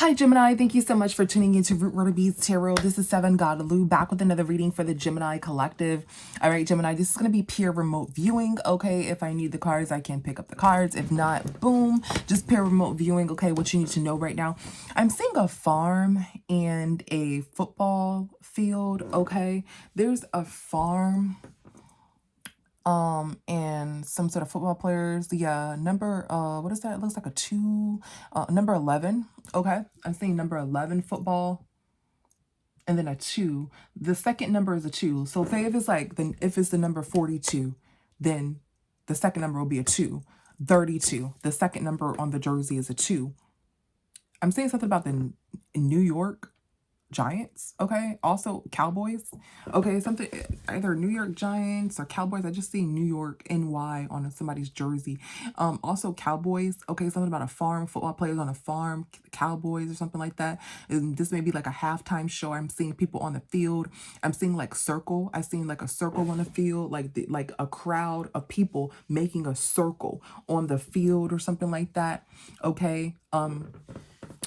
Hi Gemini, thank you so much for tuning into Root Word Beads Tarot. This is Seven Godaloo back with another reading for the Gemini collective. All right, Gemini, this is going to be pure remote viewing. Okay, if I need the cards, I can pick up the cards. If not, boom, just pure remote viewing. Okay, what you need to know right now. I'm seeing a farm and a football field. Okay, there's a farm and some sort of football players. The number what is that? It looks like a 2, number 11. Okay, I'm seeing number 11 football and then a 2. The second number is a 2. So say if it's like if it's the number 42, then the second number will be a 2. 32, the second number on the jersey is a 2. I'm saying something about the New York Giants, okay? Also Cowboys, okay? Something, either New York Giants or Cowboys. I just see New York NY on somebody's jersey. Also Cowboys, okay? Something about a farm, football players on a farm, Cowboys or something like that. And this may be like a halftime show. I'm seeing people on the field. I'm seeing like circle. I seen like a circle on the field, like a crowd of people making a circle on the field or something like that, okay?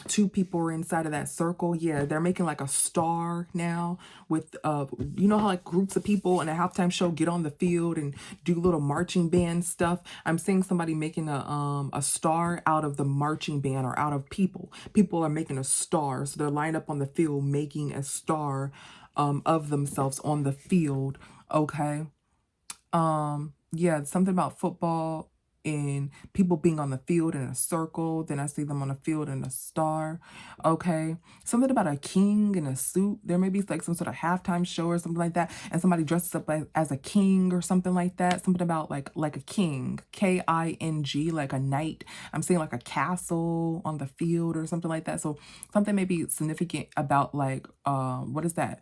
2 people are inside of that circle. Yeah, they're making like a star now with you know how like groups of people in a halftime show get on the field and do little marching band stuff. I'm seeing somebody making a star out of the marching band or out of people. People are making a star, so they're lined up on the field making a star of themselves on the field. Okay. Yeah, something about football and people being on the field in a circle. Then I see them on a field in a star. Okay, something about a king in a suit. There may be like some sort of halftime show or something like that, and somebody dresses up as a king or something like that. Something about like a king, K-I-N-G, like a knight. I'm seeing like a castle on the field or something like that. So something may be significant about like what is that?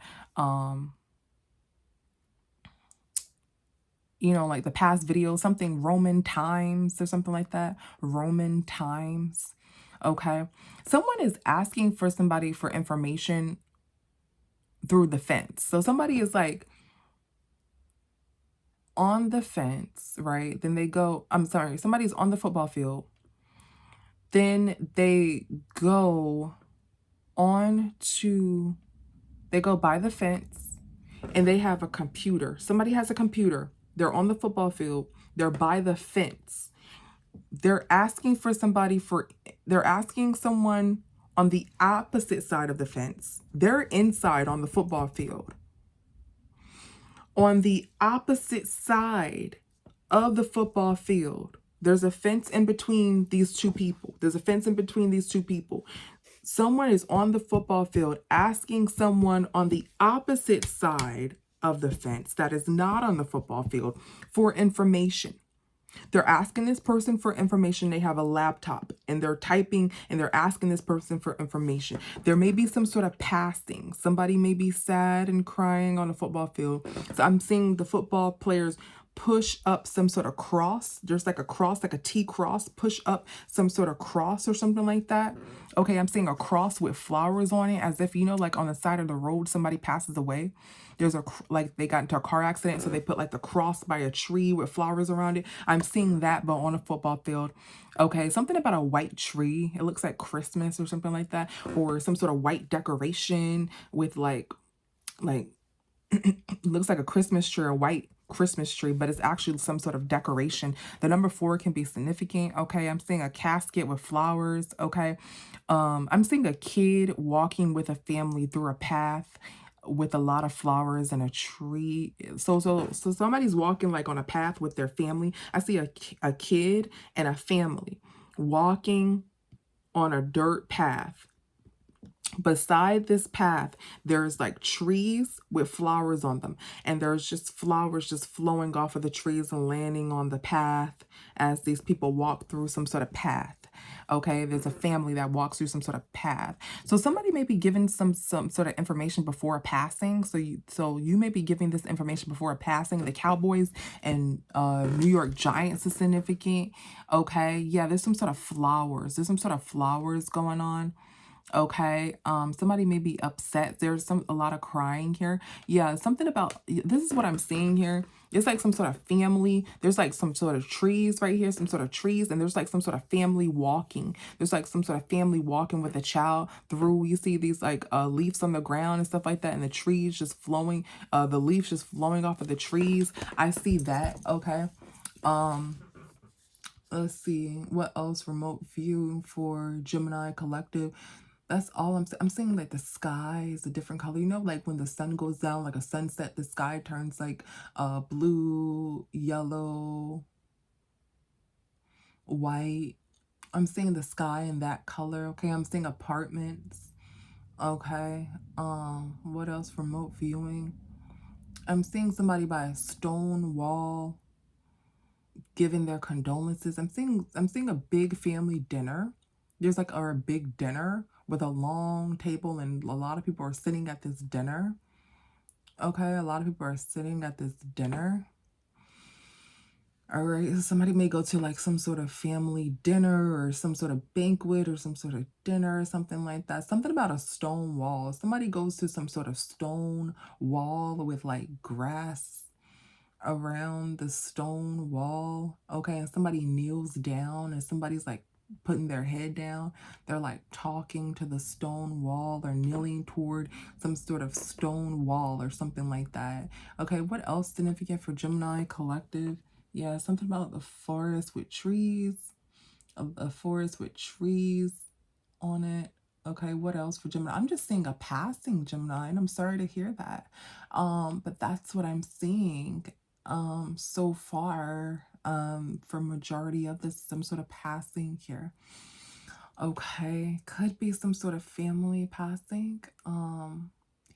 You know, like the past video, something Roman times or something like that. Roman times. Okay. Someone is asking for somebody for information through the fence. So somebody is like on the fence, right? Then they go, I'm sorry, somebody's on the football field. Then they go they go by the fence and they have a computer. Somebody has a computer. They're on the football field. They're by the fence. They're asking someone on the opposite side of the fence. They're inside on the football field. On the opposite side of the football field, there's a fence in between these 2 people. There's a fence in between these 2 people. Someone is on the football field asking someone on the opposite side of the fence that is not on the football field for information. They're asking this person for information. They have a laptop and they're typing and they're asking this person for information. There may be some sort of passing. Somebody may be sad and crying on a football field. So I'm seeing the football players push up some sort of cross. There's like a cross, like a T cross, push up some sort of cross or something like that. Okay, I'm seeing a cross with flowers on it, as if, you know, like on the side of the road, somebody passes away. There's like they got into a car accident, so they put like the cross by a tree with flowers around it. I'm seeing that, but on a football field. Okay, something about a white tree. It looks like Christmas or something like that, or some sort of white decoration with like looks like a Christmas tree, a white Christmas tree, but it's actually some sort of decoration. The number 4 can be significant. Okay, I'm seeing a casket with flowers. Okay, I'm seeing a kid walking with a family through a path with a lot of flowers and a tree. So somebody's walking like on a path with their family. I see a kid and a family walking on a dirt path. Beside this path, there's like trees with flowers on them, and there's just flowers just flowing off of the trees and landing on the path as these people walk through some sort of path. Okay, there's a family that walks through some sort of path. So somebody may be given some sort of information before a passing. So you may be giving this information before a passing. The Cowboys and New York Giants is significant. Okay, yeah, there's some sort of flowers. There's some sort of flowers going on. Okay. Somebody may be upset. There's a lot of crying here. Yeah, something about, this is what I'm seeing here. It's like some sort of family. There's like some sort of trees right here, some sort of trees, and there's like some sort of family walking. There's like some sort of family walking with a child through. You see these like leaves on the ground and stuff like that, and the trees just flowing, the leaves just flowing off of the trees. I see that. Okay. Let's see what else. Remote view for Gemini collective. That's all I'm seeing. Like the sky is a different color. You know, like when the sun goes down, like a sunset, the sky turns like blue, yellow, white. I'm seeing the sky in that color. Okay, I'm seeing apartments. Okay. What else? Remote viewing. I'm seeing somebody by a stone wall giving their condolences. I'm seeing a big family dinner. There's like a big dinner with a long table, and a lot of people are sitting at this dinner. Okay, a lot of people are sitting at this dinner. All right, somebody may go to like some sort of family dinner or some sort of banquet or some sort of dinner or something like that. Something about a stone wall. Somebody goes to some sort of stone wall with like grass around the stone wall. Okay, and somebody kneels down and somebody's like putting their head down. They're like talking to the stone wall. They're kneeling toward some sort of stone wall or something like that. Okay, what else significant for Gemini collective? Yeah, something about the forest with trees, a forest with trees on it. Okay, what else for Gemini? I'm just seeing a passing Gemini, and I'm sorry to hear that. But that's what I'm seeing so far. For majority of this, some sort of passing here. Okay, could be some sort of family passing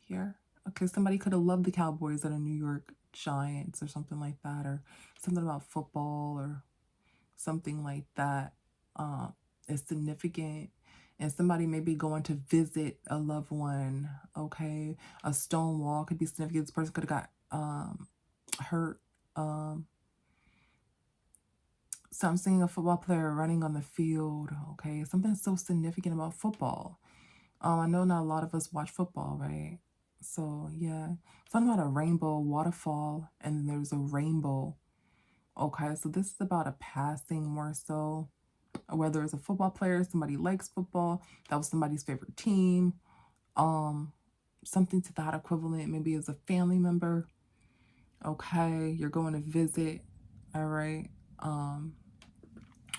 here. Okay, somebody could have loved the Cowboys at a New York Giants or something like that, or something about football or something like that is significant. And somebody may be going to visit a loved one. Okay, a stone wall could be significant. This person could have got hurt. So I'm seeing a football player running on the field. Okay, something so significant about football. I know not a lot of us watch football, right? So yeah, something about a rainbow waterfall, and there's a rainbow. Okay, so this is about a passing more so. Whether it's a football player, somebody likes football, that was somebody's favorite team, something to that equivalent, maybe as a family member. Okay, you're going to visit. All right.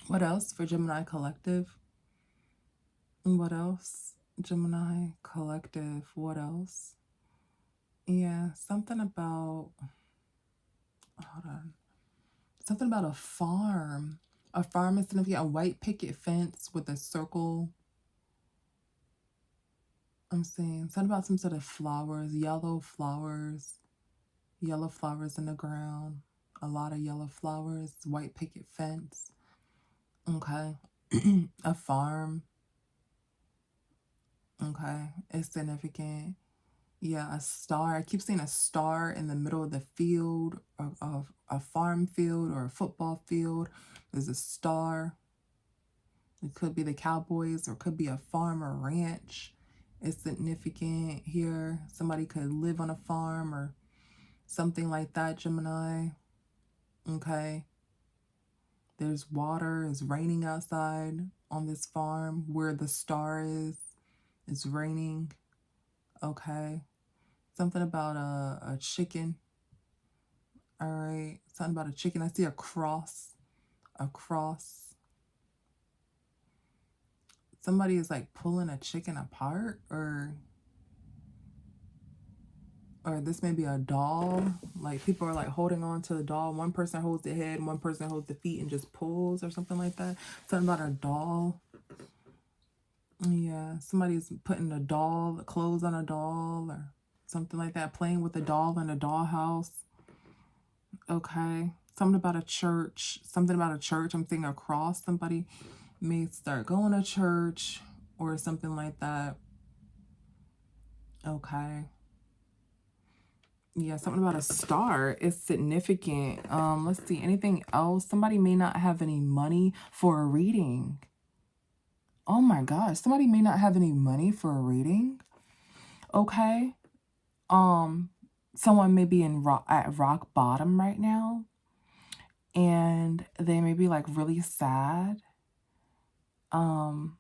What else for Gemini collective? What else? Gemini collective. What else? Yeah, something about, hold on. Something about a farm. A farm is significant. A white picket fence with a circle. I'm seeing something about some sort of flowers, yellow flowers in the ground. A lot of yellow flowers, white picket fence. Okay. A farm. Okay. It's significant. Yeah, a star. I keep seeing a star in the middle of the field, of a farm field or a football field. There's a star. It could be the Cowboys or it could be a farm or ranch. It's significant here. Somebody could live on a farm or something like that, Gemini. Okay. There's water. It's raining outside on this farm where the star is. It's raining. Okay. Something about a chicken. All right. Something about a chicken. I see a cross. A cross. Somebody is like pulling a chicken apart, or this may be a doll. Like people are like holding on to the doll. One person holds the head, one person holds the feet and just pulls or something like that. Something about a doll. Yeah, somebody's putting a doll, clothes on a doll or something like that, playing with a doll in a dollhouse. Okay. Something about a church. Something about a church. I'm seeing a cross. Somebody may start going to church or something like that. Okay. Yeah, something about a star is significant. Let's see, anything else? Somebody may not have any money for a reading. Oh my gosh, somebody may not have any money for a reading. Okay. Um, someone may be at rock bottom right now, and they may be like really sad. Um,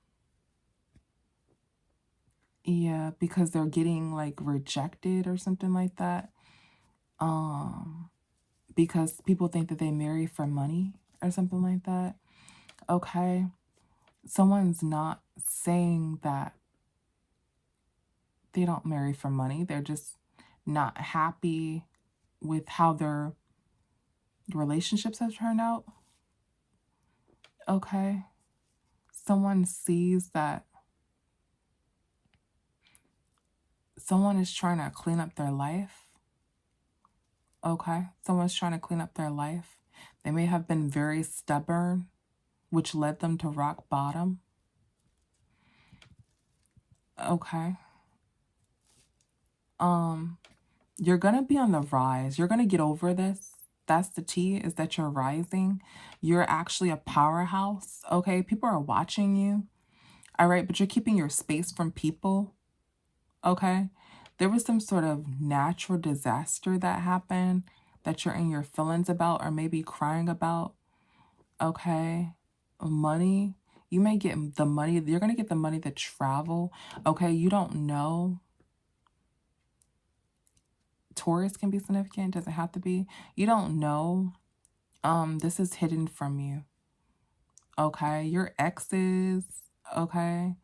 yeah, because they're getting like rejected or something like that. Um, because people think that they marry for money or something like that. Okay. Someone's not saying that they don't marry for money. They're just not happy with how their relationships have turned out. Okay. Someone sees that someone is trying to clean up their life. Okay. Someone's trying to clean up their life. They may have been very stubborn, which led them to rock bottom. Okay. You're going to be on the rise. You're going to get over this. That's the T, is that you're rising. You're actually a powerhouse. Okay. People are watching you. All right. But you're keeping your space from people. Okay. There was some sort of natural disaster that happened that you're in your feelings about or maybe crying about. Okay. Money. You may get the money. You're going to get the money to travel. Okay. You don't know. Taurus can be significant. Doesn't have to be. You don't know. This is hidden from you. Okay. Your exes. Okay.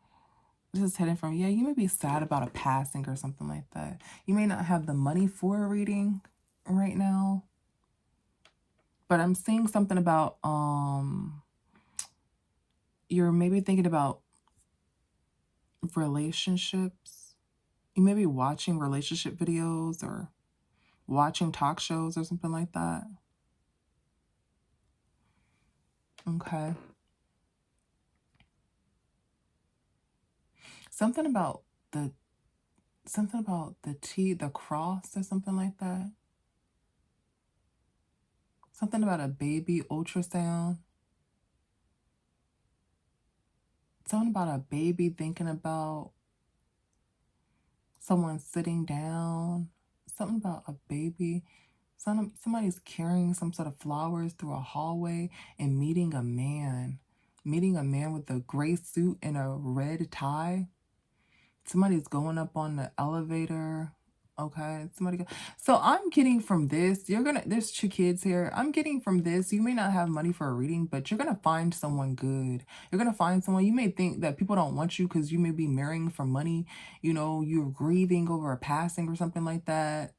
This is hidden from you. Yeah, you may be sad about a passing or something like that. You may not have the money for a reading right now. But I'm seeing something about you're maybe thinking about relationships. You may be watching relationship videos or watching talk shows or something like that. Okay. Something about the the cross or something like that. Something about a baby ultrasound. Something about a baby thinking about someone sitting down. Something about a baby. Somebody's carrying some sort of flowers through a hallway and meeting a man. Meeting a man with a gray suit and a red tie. Somebody's going up on the elevator. Okay, so I'm getting from this, there's two kids here. I'm getting from this, you may not have money for a reading, but you're gonna find someone good. You're gonna find someone, you may think that people don't want you because you may be marrying for money. You know, you're grieving over a passing or something like that.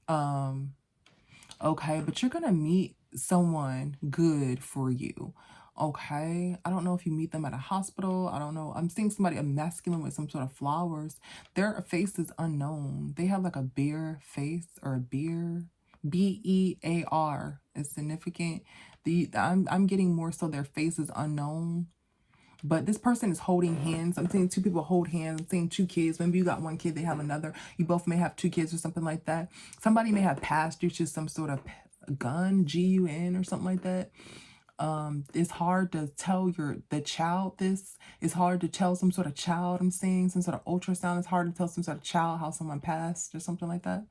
Okay, but you're gonna meet someone good for you. Okay, I don't know if you meet them at a hospital. I don't know. I'm seeing somebody, a masculine with some sort of flowers. Their face is unknown. They have like a bear face or a beer. Bear is significant. I'm getting more so their face is unknown. But this person is holding hands. I'm seeing two people hold hands. I'm seeing two kids. Maybe you got one kid, they have another. You both may have two kids or something like that. Somebody may have passed due to some sort of gun, Gun or something like that. It's hard to tell the child this. It's hard to tell some sort of child. I'm seeing some sort of ultrasound. It's hard to tell some sort of child how someone passed or something like that.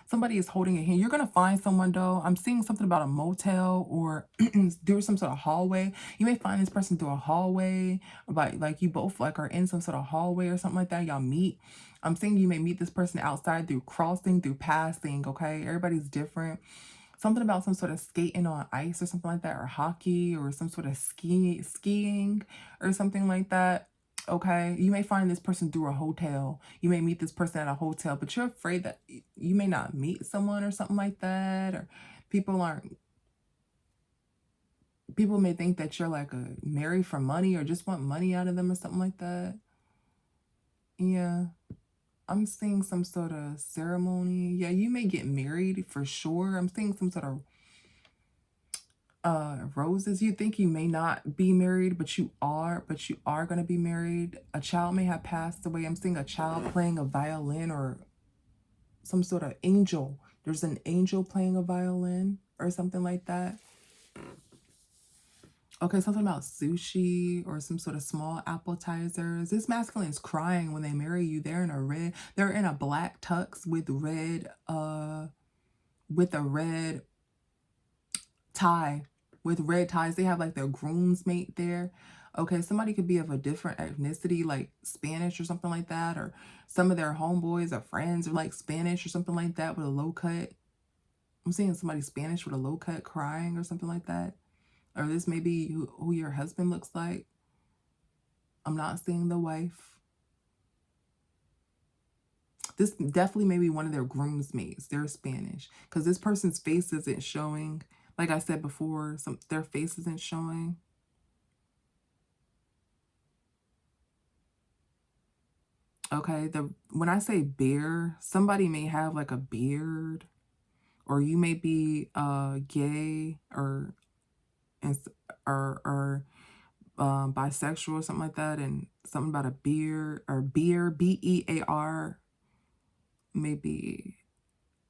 Somebody is holding a hand. You're going to find someone, though. I'm seeing something about a motel or through some sort of hallway. You may find this person through a hallway, but like you both like are in some sort of hallway or something like that. Y'all meet. I'm seeing you may meet this person outside through crossing, through passing, okay? Everybody's different. Something about some sort of skating on ice or something like that, or hockey or some sort of skiing or something like that. Okay, you may find this person through a hotel. You may meet this person at a hotel, but you're afraid that you may not meet someone or something like that, or people aren't. People may think that you're like a married for money or just want money out of them or something like that. Yeah, I'm seeing some sort of ceremony. Yeah, you may get married for sure. I'm seeing some sort of roses. You think you may not be married, but you are going to be married. A child may have passed away. I'm seeing a child playing a violin or some sort of angel. There's an angel playing a violin or something like that. Okay, something about sushi or some sort of small appetizers. This masculine is crying when they marry you. They're in a black tux with a red tie. With red ties. They have like their groomsmate there. Okay, somebody could be of a different ethnicity, like Spanish or something like that, or some of their homeboys or friends are like Spanish or something like that with a low cut. I'm seeing somebody Spanish with a low cut crying or something like that. Or this may be who your husband looks like. I'm not seeing the wife. This definitely may be one of their groomsmates. They're Spanish. Because this person's face isn't showing. Like I said before, their face isn't showing. Okay, when I say beard, somebody may have like a beard. Or you may be gay or bisexual or something like that, and something about a beard or beard, bear, may be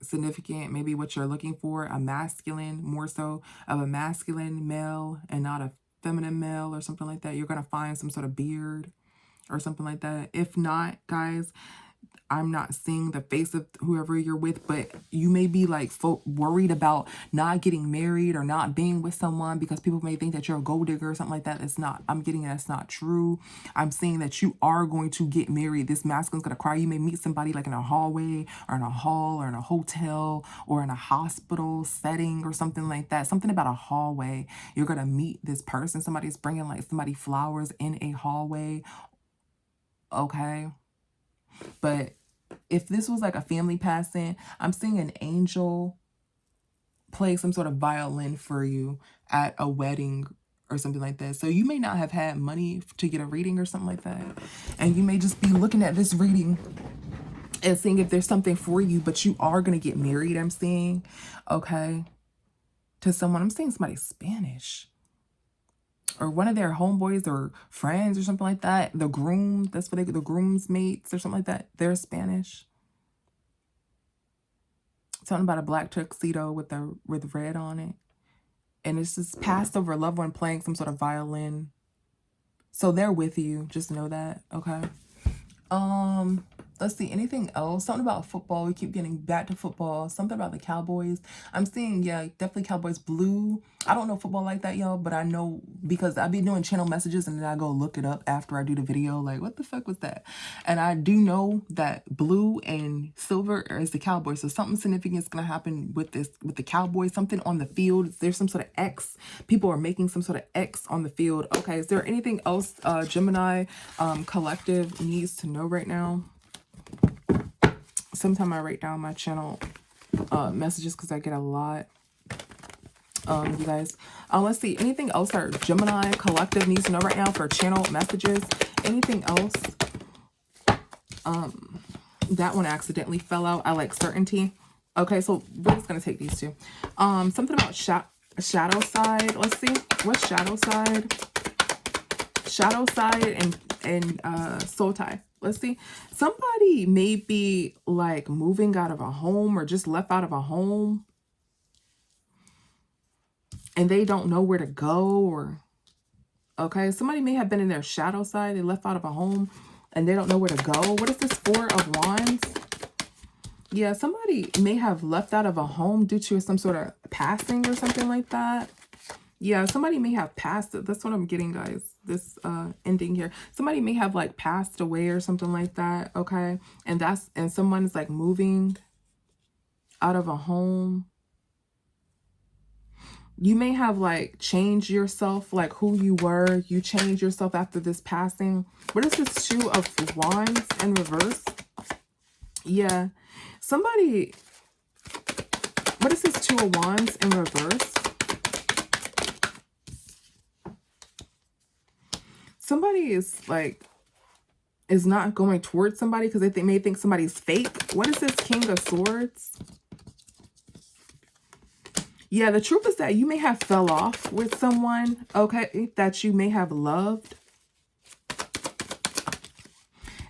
significant, maybe what you're looking for, a masculine, more so of a masculine male and not a feminine male or something like that. You're going to find some sort of beard or something like that. If not, guys, I'm not seeing the face of whoever you're with, but you may be like worried about not getting married or not being with someone because people may think that you're a gold digger or something like that. It's not. I'm getting that's not true. I'm seeing that you are going to get married. This masculine's going to cry. You may meet somebody like in a hallway or in a hall or in a hotel or in a hospital setting or something like that. Something about a hallway. You're going to meet this person. Somebody's bringing like somebody flowers in a hallway. Okay. But if this was like a family passing, I'm seeing an angel play some sort of violin for you at a wedding or something like that. So you may not have had money to get a reading or something like that. And you may just be looking at this reading and seeing if there's something for you, but you are going to get married, I'm seeing, okay, to someone. I'm seeing somebody Spanish. Or one of their homeboys or friends or something like that. The groom, that's what the groom's mates or something like that. They're Spanish. Something about a black tuxedo with red on it. And it's just passed over loved one playing some sort of violin. So they're with you. Just know that. Okay. Let's see, anything else? Something about football. We keep getting back to football. Something about the Cowboys. I'm seeing, yeah, definitely Cowboys blue. I don't know football like that, y'all, but I know because I be doing channel messages and then I go look it up after I do the video. Like, what the fuck was that? And I do know that blue and silver is the Cowboys. So something significant is going to happen with the Cowboys. Something on the field. There's some sort of X. People are making some sort of X on the field. Okay, is there anything else Gemini collective needs to know right now? Sometimes I write down my channel messages because I get a lot. You guys. Let's see. Anything else our Gemini collective needs to know right now for channel messages? Anything else? That one accidentally fell out. I like certainty. Okay, so we're just going to take these two. Something about shadow side. Let's see. What's shadow side? Shadow side and soul tie. Let's see. Somebody may be like moving out of a home or just left out of a home. And they don't know where to go or... Okay, somebody may have been in their shadow side. They left out of a home and they don't know where to go. What is this Four of Wands? Yeah, somebody may have left out of a home due to some sort of passing or something like that. Yeah, somebody may have passed it. That's what I'm getting, guys. This ending here. Somebody may have like passed away or something like that. Okay. And someone's like moving out of a home. You may have like changed yourself, like who you were. You changed yourself after this passing. What is this Two of Wands in reverse? Yeah. Somebody, what is this Two of Wands in reverse? Somebody is not going towards somebody because they may think somebody's fake. What is this King of Swords? Yeah, the truth is that you may have fell off with someone, okay, that you may have loved.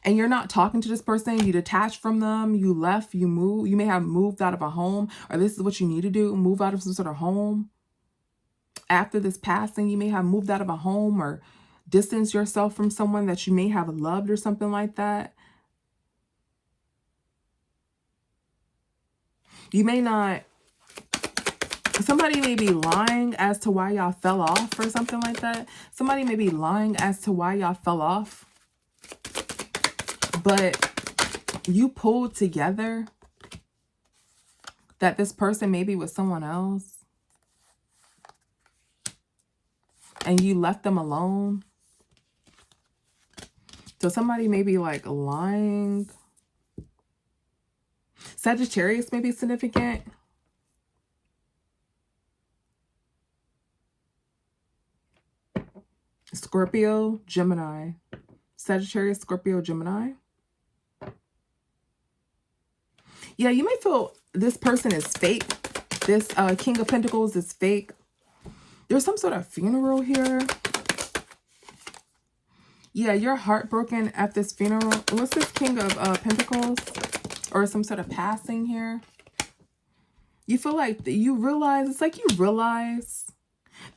And you're not talking to this person. You detached from them. You left. You moved. You may have moved out of a home. Or this is what you need to do. Move out of some sort of home. after this passing, you may have moved out of a home or distanced yourself from someone that you may have loved or something like that. You may not, somebody may be lying as to why y'all fell off or something like that. Somebody may be lying as to why y'all fell off. But you pulled together that this person may be with someone else. And you left them alone. So somebody may be like lying. Sagittarius may be significant. Scorpio, Gemini. Sagittarius, Scorpio, Gemini. Yeah, you may feel this person is fake. This King of Pentacles is fake. There's some sort of funeral here. Yeah, you're heartbroken at this funeral. What's this King of Pentacles? Or some sort of passing here. You feel like you realize, it's like you realize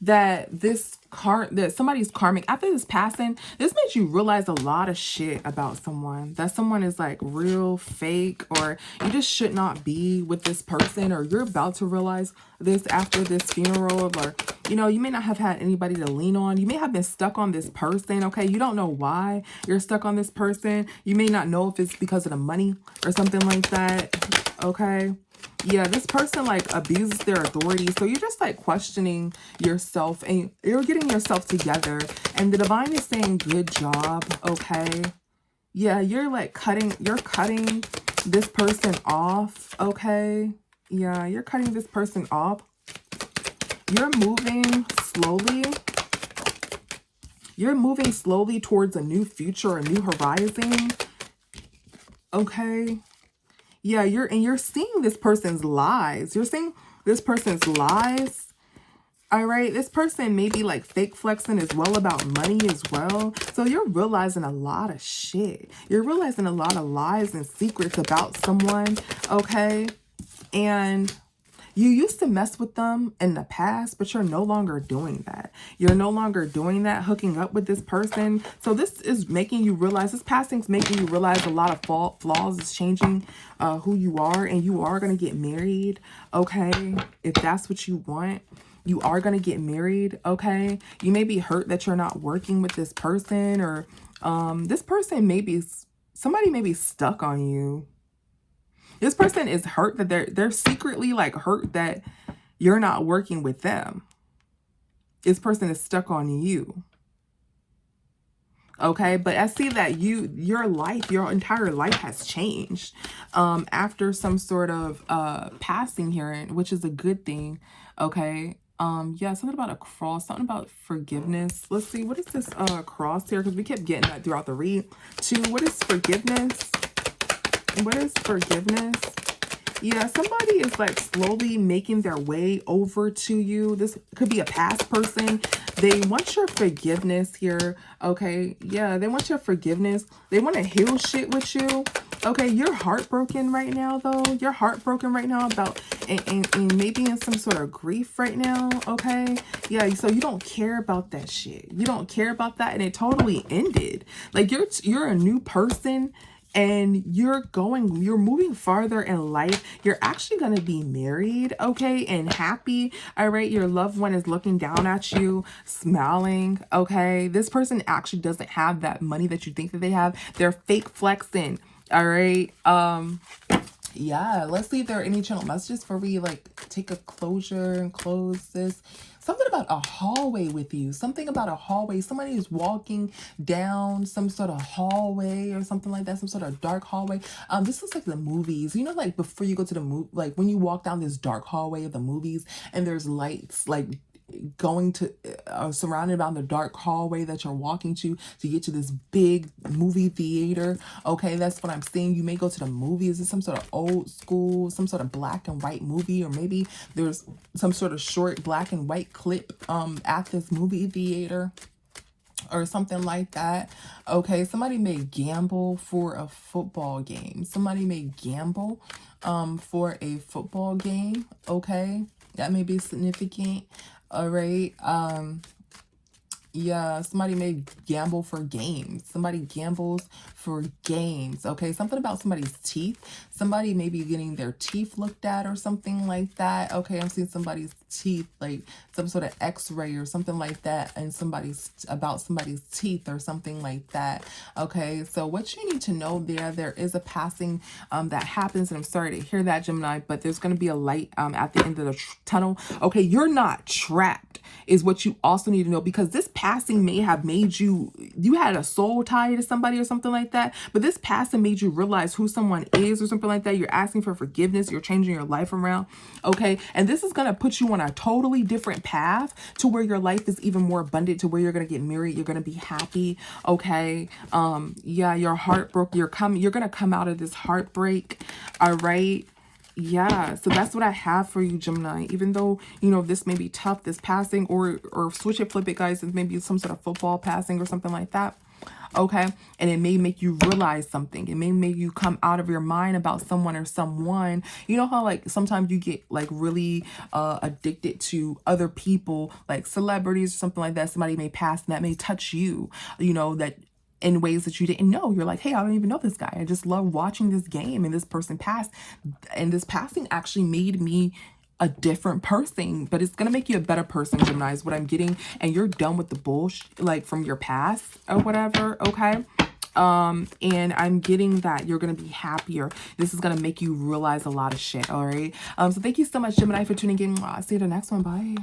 that that somebody's karmic, after this passing, this makes you realize a lot of shit about someone. That someone is like real fake, or you just should not be with this person, or you're about to realize this after this funeral, or you know, you may not have had anybody to lean on. You may have been stuck on this person, okay? You don't know why you're stuck on this person. You may not know if it's because of the money or something like that, okay? Yeah, this person like abuses their authority. So you're just like questioning yourself and you're getting yourself together. And the divine is saying, good job, okay? Yeah, you're like cutting this person off, okay? Yeah, you're cutting this person off. You're moving slowly. You're moving slowly towards a new future, a new horizon, okay? Yeah, you're seeing this person's lies. You're seeing this person's lies. All right. This person may be like fake flexing as well about money as well. So you're realizing a lot of shit. You're realizing a lot of lies and secrets about someone. Okay. And you used to mess with them in the past, but you're no longer doing that. You're no longer doing that, hooking up with this person. So this is making you realize, this passing's making you realize a lot of flaws. Is changing who you are, and you are going to get married, okay? If that's what you want, you are going to get married, okay? You may be hurt that you're not working with this person, or this person may be, somebody may be stuck on you. This person is hurt that they're secretly like hurt that you're not working with them. This person is stuck on you. Okay, but I see that your entire life has changed after some sort of passing here, which is a good thing. Okay. Yeah, something about a cross, something about forgiveness. Let's see, what is this cross here? Because we kept getting that throughout the read too. What is forgiveness? What is forgiveness? Yeah, somebody is like slowly making their way over to you. This could be a past person. They want your forgiveness here. Okay. Yeah, they want your forgiveness. They want to heal shit with you. Okay, you're heartbroken right now, though. You're heartbroken right now about, and maybe in some sort of grief right now, okay? Yeah, so you don't care about that shit. You don't care about that, and it totally ended. Like, you're a new person, and you're moving farther in life. You're actually going to be married, okay, and happy, all right? Your loved one is looking down at you, smiling, okay? This person actually doesn't have that money that you think that they have. They're fake flexing, all right? Yeah, let's see if there are any channel messages before we like take a closure and close this. Something about a hallway with you. Something about a hallway. Somebody is walking down some sort of hallway or something like that. Some sort of dark hallway. This looks like the movies. You know, like before you go to the movie, like when you walk down this dark hallway of the movies and there's lights like going to surrounded by the dark hallway that you're walking to get to this big movie theater. Okay, that's what I'm seeing. You may go to the movies. It's some sort of old school, some sort of black and white movie, or maybe there's some sort of short black and white clip at this movie theater or something like that. Okay, somebody may gamble for a football game. Somebody may gamble for a football game. Okay, that may be significant. All right. Yeah, somebody may gamble for games. Somebody gambles for games. Okay, something about somebody's teeth. Somebody may be getting their teeth looked at or something like that. Okay, I'm seeing somebody's teeth, like some sort of x-ray or something like that, and somebody's teeth or something like that. Okay, so what you need to know there is a passing that happens, and I'm sorry to hear that, Gemini, but there's going to be a light at the end of the tunnel. Okay, you're not trapped is what you also need to know, because this passing may have made you had a soul tie to somebody or something like that, but this passing made you realize who someone is or something like that. You're asking for forgiveness, you're changing your life around. Okay, and this is going to put you on a totally different path to where your life is even more abundant, to where you're going to get married, you're going to be happy. Okay, yeah, your heart broke, you're going to come out of this heartbreak. All right. Yeah, so that's what I have for you, Gemini. Even though, you know, this may be tough, this passing, or switch it, flip it, guys, it may be some sort of football passing or something like that. Okay, and it may make you realize something. It may make you come out of your mind about someone or someone. You know how, like, sometimes you get, like, really addicted to other people, like celebrities or something like that. Somebody may pass and that may touch you, you know, that in ways that you didn't know. You're like, hey, I don't even know this guy. I just love watching this game, and this person passed. And this passing actually made me a different person, but it's gonna make you a better person, Gemini, is what I'm getting. And you're done with the bullshit, like, from your past or whatever. Okay, and I'm getting that you're gonna be happier. This is gonna make you realize a lot of shit. All right, so thank you so much, Gemini, for tuning in. I'll see you the next one. Bye.